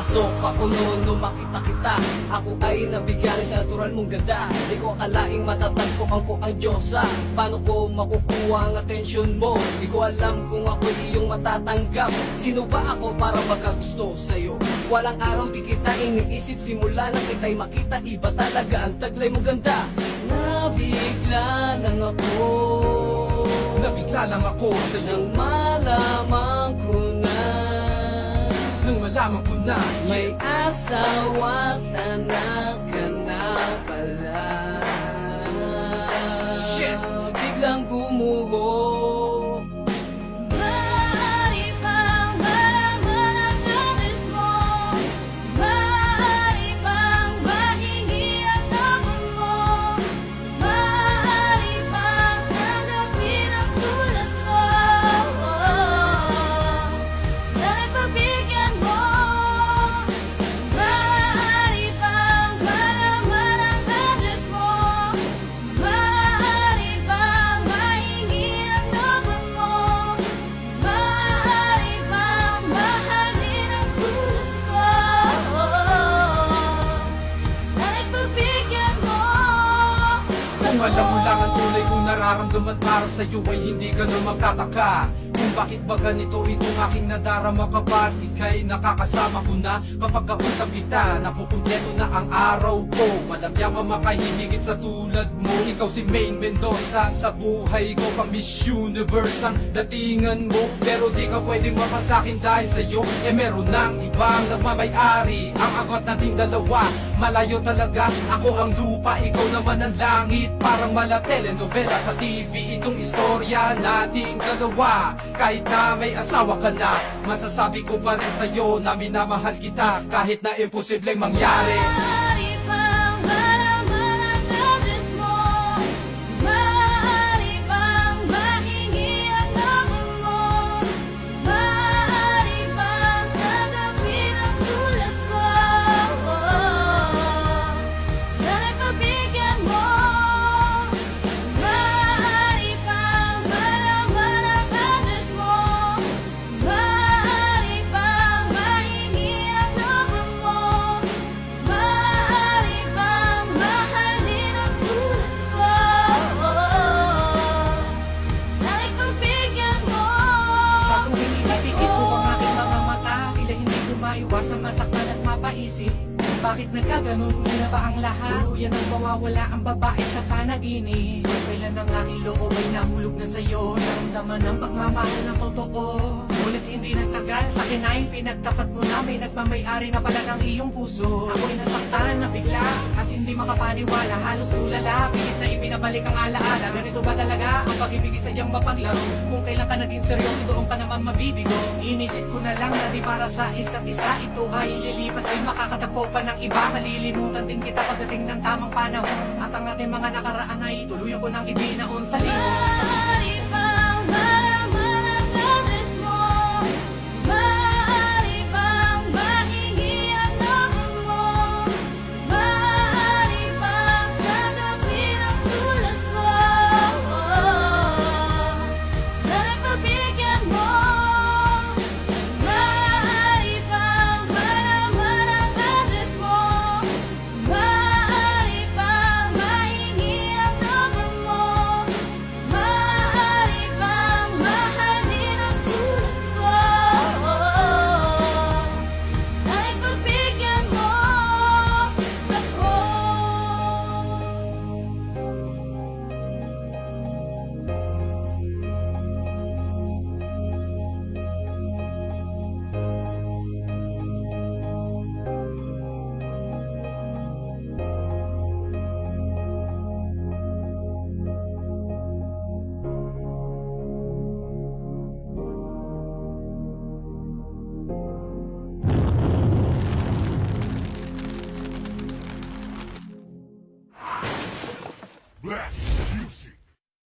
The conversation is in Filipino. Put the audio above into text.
Pumapasok ako noon nung makita kita. Ako ay nabigyan sa natural mong ganda. Di ko akalaing matatagpuan ko ang Diyosa. Paano ko makukuha ang atensyon mo? Di ko alam kung ako iyong matatanggap. Sino ba ako para magkagusto sa'yo? Walang araw di kita iniisip. Simula na kita'y makita, iba talaga ang taglay mo ganda. Nabigla lang ako sa'yo nang malaman ko na may asawa't anak ka na pala. Shit! Biglang gumuho. Maaari bang malaman ang address mo? Maaari bang mahingi ang number mo? Maaari bang tanggapin ang tulad ko? Sana'y pagbigyan mo. Maaari bang malaman ang address mo? Maaari bang mahingi ang number mo? Maaari bang mahalin ang tulad ko? Sana'y pagbigyan mo. Kung alam mo lang ang tunay kong nararamdaman para sa'yo ay hindi ka na magtataka kung bakit ba ganito itong aking nadarama kapag ika'y nakakasama ko na. Kapag kausap kita, nakukumpleto na ang araw ko. Walang yaman makahihigit sa tulad mo. Ikaw si Maine Mendoza sa buhay ko. Pang Miss Universe ang datingan mo. Pero di ka pwedeng mapasakin dahil sa'yo meron ng ibang nagmamay-ari. Ang agot nating dalawa, malayo talaga. Ako ang lupa, ikaw naman ang langit. Parang mala telenovela sa TV itong istorya nating dalawa. Kahit na may asawa ka na, masasabi ko pa rin sa'yo na minamahal kita kahit na imposibleng mangyari. Maaari bang malaman ang address mo? Maaari bang mahingi ang number mo? Maaari bang tanggapin ang tulad ko? Sana'y pagbigyan mo. Maaari bang malaman ang address mo? Maaari bang mahingi ang number mo? Maaari bang mahalin ang tulad ko? Sana'y pagbigyan mo. Sa tuwing inabigit ko ang aking mga mata, tila hindi ko maiwasang masaktan at mapaisip. Bakit nagkaganon? Huli na ba ang lahat? Tuluyan ang mawawala ang babae sa panaginip. Kailan ang aking loob ay nahulog na sa'yo? Naramdaman ang pagmamahal ng totoo. Ngunit hindi nagtagal, sa kinain pinagtapat mo na may nagmamayari na pala ng iyong puso. Ako'y nasaktan na bigla at hindi makapaniwala. Halos tulala, pilit na ibinabalik ang alaala. Ganito ba talaga ang pag-ibig sadyang mapaglaro? Kung kailan ka naging seryoso, doon ka naman mabibigo. Inisip ko na lang na di para sa isa't isa. Ito ay lilipas, ay makakatagpo pa ng iba. Malilimutan din kita pagdating ng tamang panahon. At ang ating mga nakaraan ay tuluyan ko nang ibinaon sa limos.